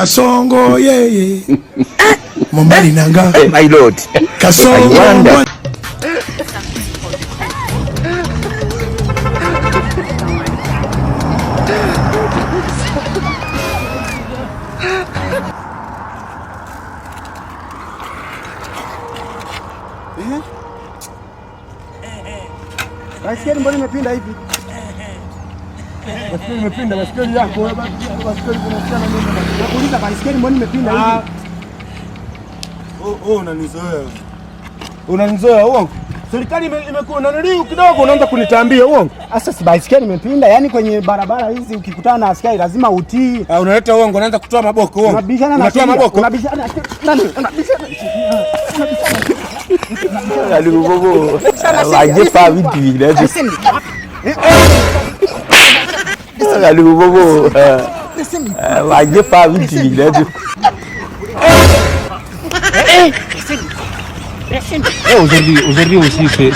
Kasongo yeye. Mombali nanga. My lord. Kasongo. Baiskeli mbona imepinda hivi? Baiskeli imepinda, baiskeli yako wewe, baiskeli kunasiana nini? Nakuuliza baiskeli mbona imepinda hivi? Unanizoea. Unanizoea uongo? Serikali imekuwa naniliu kidogo unaanza kunitambia uongo. Sasa si baiskeli imepinda, yani kwenye barabara hizi ukikutana na askari lazima utii. Unaleta uongo, unaanza kutoa maboko uongo. Unabishana na unatoa maboko. Unabishana nani? Unabishana. Alibobo. Wajepa vitu vile. Alibobo. Wajepa vitu vile. Aujourd'hui aussi c'est